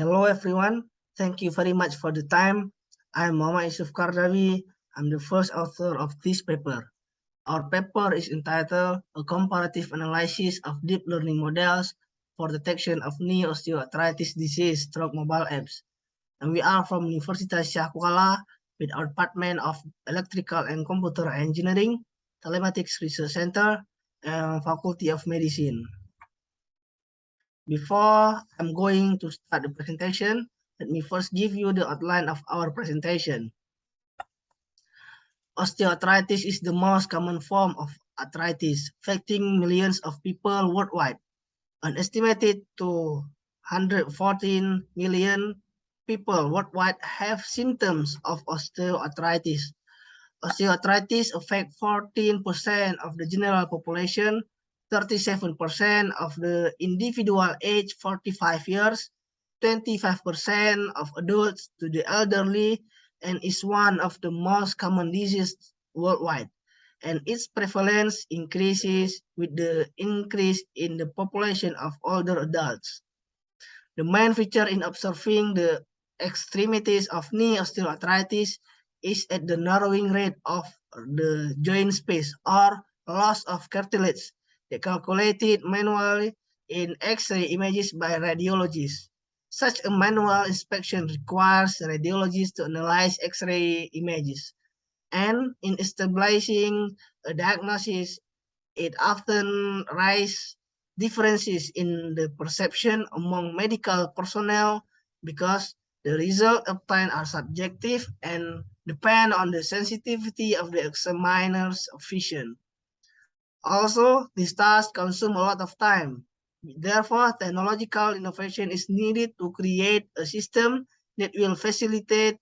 Hello everyone, thank you very much for the time. I'm Muhammad Yusuf Kardawi. I'm the first author of this paper. Our paper is entitled A Comparative Analysis of Deep Learning Models for Detection of Knee Osteoarthritis Disease through Mobile Apps. And we are from Universitas Syah Kuala with our Department of Electrical and Computer Engineering, Telematics Research Center, and Faculty of Medicine. Before I'm going to start the presentation, let me first give you the outline of our presentation. Osteoarthritis is the most common form of arthritis, affecting millions of people worldwide. An estimated to 114 million people worldwide have symptoms of osteoarthritis. Osteoarthritis affects 14% of the general population, 37% of the individual age 45 years, 25% of adults to the elderly, and is one of the most common diseases worldwide. And its prevalence increases with the increase in the population of older adults. The main feature in observing the extremities of knee osteoarthritis is at the narrowing rate of the joint space or loss of cartilage, calculated manually in X-ray images by radiologists. Such a manual inspection requires radiologists to analyze X-ray images. And in establishing a diagnosis, it often raises differences in the perception among medical personnel because the results obtained are subjective and depend on the sensitivity of the examiner's vision. Also, these tasks consume a lot of time. Therefore, technological innovation is needed to create a system that will facilitate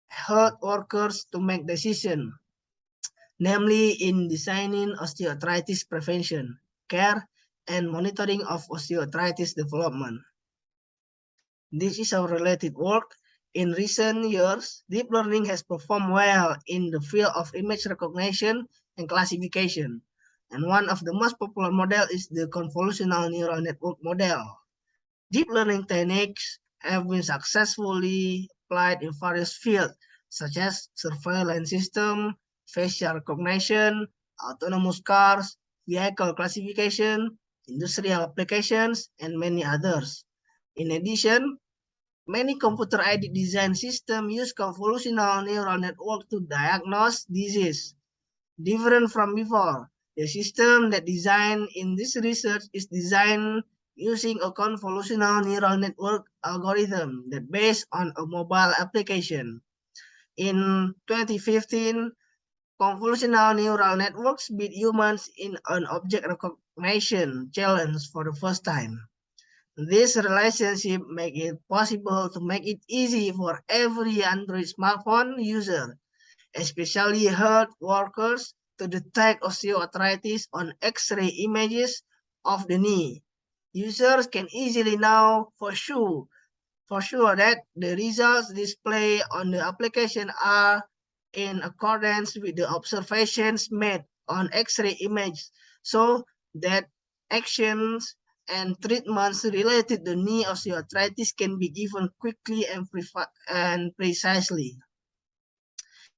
health workers to make decisions, namely in designing osteoarthritis prevention, care, and monitoring of osteoarthritis development. This is our related work. In recent years, deep learning has performed well in the field of image recognition and classification. And one of the most popular models is the convolutional neural network model. Deep learning techniques have been successfully applied in various fields, such as surveillance system, facial recognition, autonomous cars, vehicle classification, industrial applications, and many others. In addition, many computer-aided design systems use convolutional neural network to diagnose disease. Different from before, the system that designed in this research is designed using a convolutional neural network algorithm that based on a mobile application. In 2015, convolutional neural networks beat humans in an object recognition challenge for the first time. This relationship makes it possible to make it easy for every Android smartphone user, especially health workers, to detect osteoarthritis on X-ray images of the knee. Users can easily know for sure that the results displayed on the application are in accordance with the observations made on X-ray images, so that actions and treatments related to knee osteoarthritis can be given quickly and precisely.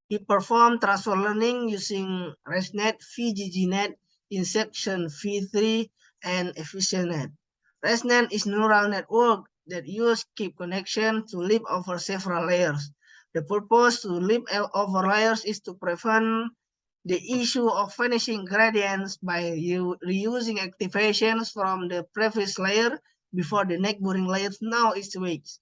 He performed transfer learning using ResNet, VGGNet, Inception V3, and EfficientNet. ResNet is neural network that use keep connection to leap over several layers. The purpose to leap over layers is to prevent the issue of vanishing gradients by reusing activations from the previous layer before the neighboring layer now is reached.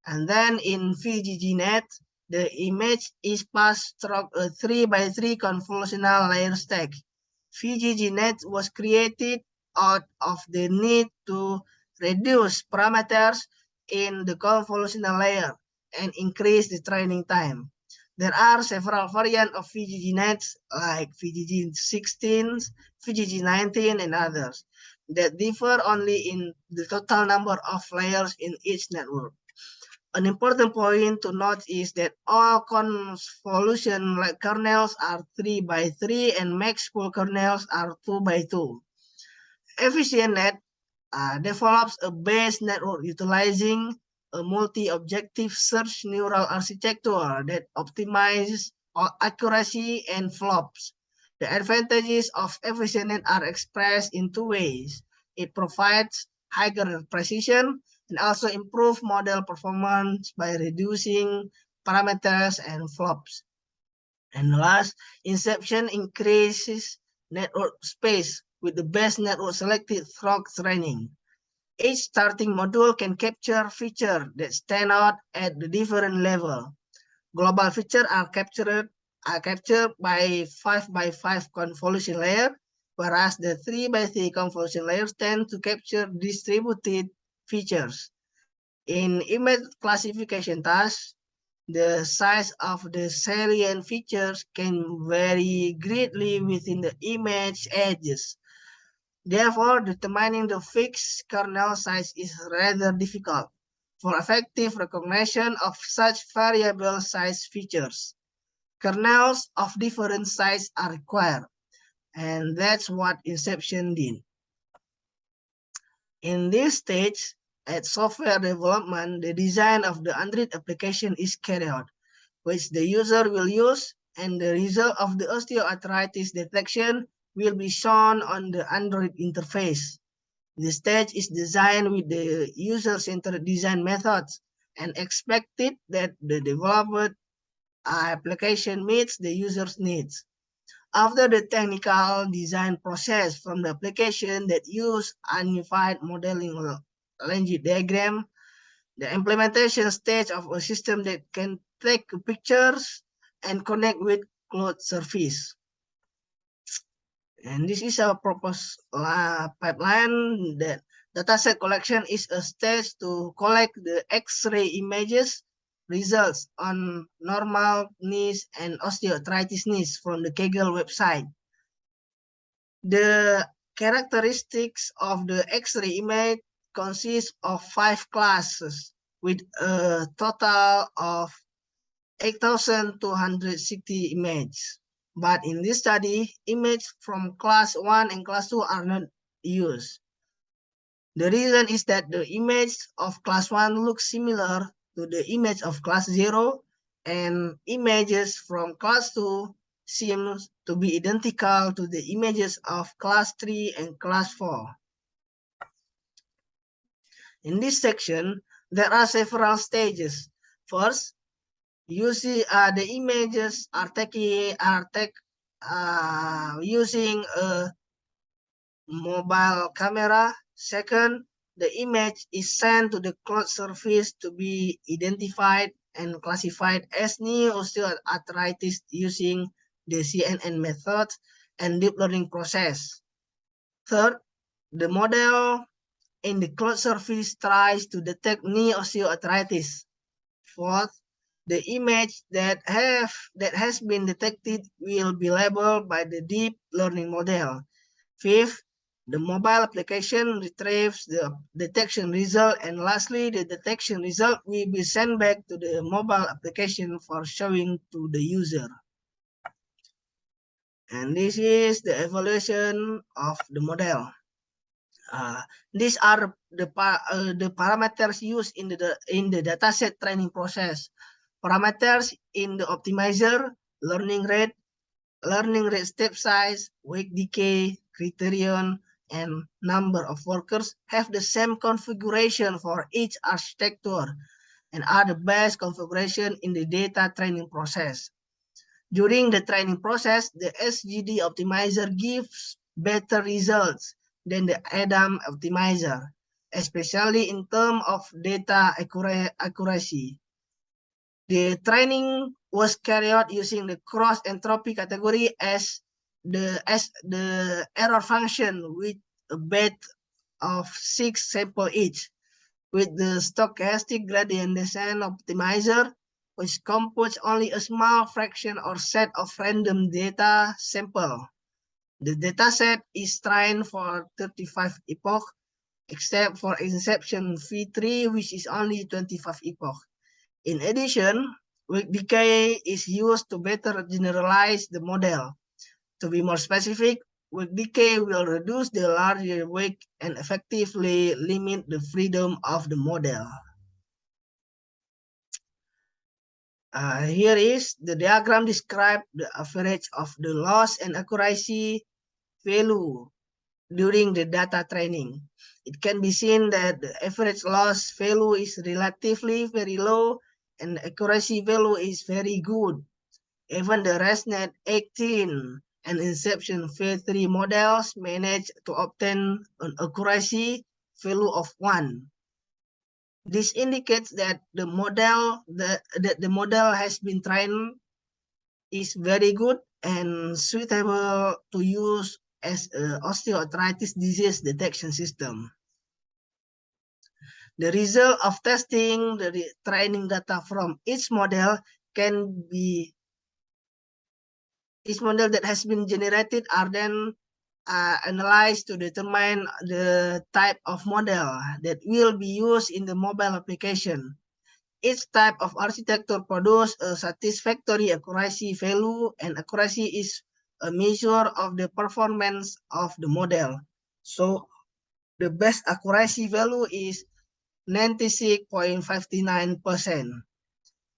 And then in VGGNet, the image is passed through a 3x3 convolutional layer stack. VGGNet was created out of the need to reduce parameters in the convolutional layer and increase the training time. There are several variants of VGGNets like VGG16, VGG19, and others that differ only in the total number of layers in each network. An important point to note is that all convolution kernels are 3x3 and max-pool kernels are 2x2. EfficientNet develops a base network utilizing a multi-objective search neural architecture that optimizes accuracy and flops. The advantages of EfficientNet are expressed in two ways. It provides higher precision and also improve model performance by reducing parameters and flops. And last, Inception increases network space with the best network selected through training. Each starting module can capture features that stand out at the different level. Global features are captured by 5x5 convolution layer, whereas the 3x3 convolution layers tend to capture distributed features. In image classification tasks, the size of the salient features can vary greatly within the image edges. Therefore, determining the fixed kernel size is rather difficult for effective recognition of such variable size features. Kernels of different size are required, and that's what Inception did. In this stage, at software development, the design of the Android application is carried out, which the user will use, and the result of the osteoarthritis detection will be shown on the Android interface. The stage is designed with the user-centered design methods and expected that the developed application meets the user's needs. After the technical design process from the application that use unified modeling language diagram, the implementation stage of a system that can take pictures and connect with cloud service. And this is our proposed pipeline. That dataset collection is a stage to collect the X-ray images results on normal knees and osteoarthritis knees from the Kaggle website. The characteristics of the X-ray image consist of 5 classes with a total of 8,260 images. But in this study, images from class 1 and class 2 are not used. The reason is that the image of class 1 looks similar to the image of class 0, and images from class 2 seems to be identical to the images of class 3 and class 4. In this section, there are several stages. First, you see the images are using a mobile camera. Second, the image is sent to the cloud service to be identified and classified as knee osteoarthritis using the CNN method and deep learning process. Third, the model in the cloud service tries to detect knee osteoarthritis. Fourth, the image that has been detected will be labeled by the deep learning model. Fifth, the mobile application retrieves the detection result, and lastly, the detection result will be sent back to the mobile application for showing to the user. And this is the evaluation of the model. These are the parameters used in the dataset training process. Parameters in the optimizer: learning rate step size, weight decay, criterion, and number of workers have the same configuration for each architecture and are the best configuration in the data training process. During the training process, the SGD optimizer gives better results than the ADAM optimizer, especially in terms of data accuracy. The training was carried out using the cross entropy category as the error function with a bet of 6 samples each, with the stochastic gradient descent optimizer, which computes only a small fraction or set of random data sample. The dataset is trained for 35 epochs, except for Inception v3, which is only 25 epochs. In addition, weight decay is used to better generalize the model. To be more specific, weight decay will reduce the larger weight and effectively limit the freedom of the model. Here is the diagram describe the average of the loss and accuracy value during the data training. It can be seen that the average loss value is relatively very low and the accuracy value is very good. Even the ResNet 18 and Inception V3 models manage to obtain an accuracy value of 1. This indicates that the model has been trained is very good and suitable to use as an osteoarthritis disease detection system. The result of testing the training data from each model can be each model that has been generated are then analyzed to determine the type of model that will be used in the mobile application. Each type of architecture produces a satisfactory accuracy value, and accuracy is a measure of the performance of the model. So the best accuracy value is 96.59%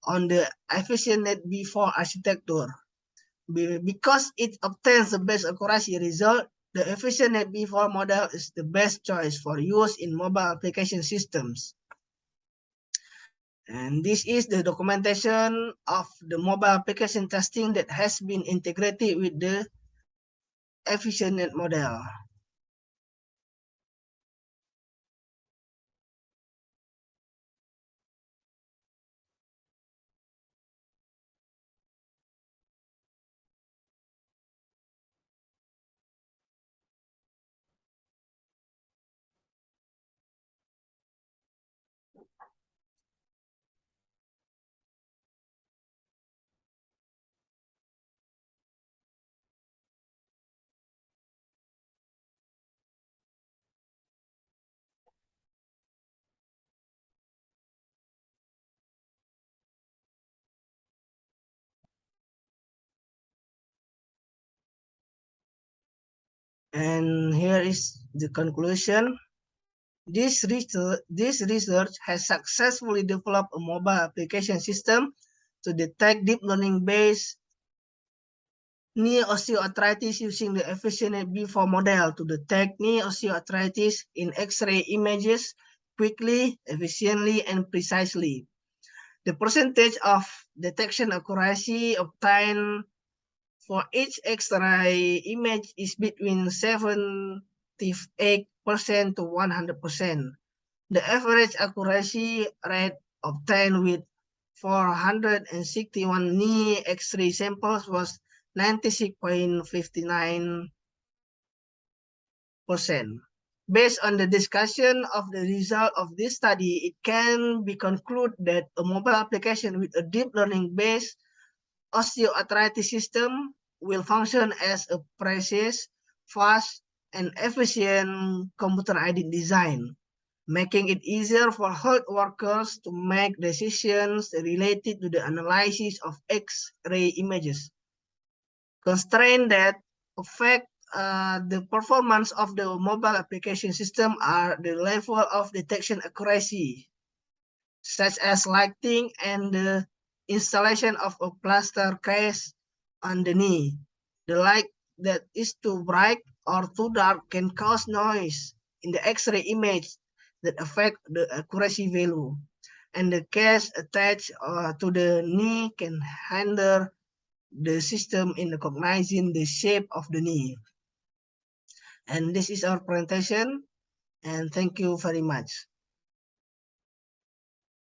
on the EfficientNet V4 architecture. Because it obtains the best accuracy result, the EfficientNet V4 model is the best choice for use in mobile application systems. And this is the documentation of the mobile application testing that has been integrated with the EfficientNet model. And here is the conclusion. This research has successfully developed a mobile application system to detect deep learning-based knee osteoarthritis using the EfficientNet V4 model to detect knee osteoarthritis in X-ray images quickly, efficiently, and precisely. The percentage of detection accuracy obtained for each X-ray image is between 78% to 100%. The average accuracy rate obtained with 461 knee X-ray samples was 96.59%. Based on the discussion of the result of this study, it can be concluded that a mobile application with a deep learning-based osteoarthritis system will function as a precise, fast, and efficient computer-aided design, making it easier for health workers to make decisions related to the analysis of X-ray images. Constraints that affect the performance of the mobile application system are the level of detection accuracy, such as lighting and the installation of a plaster case on the knee. The light that is too bright or too dark can cause noise in the X-ray image that affect the accuracy value. And the case attached to the knee can hinder the system in recognizing the shape of the knee. And this is our presentation, and thank you very much.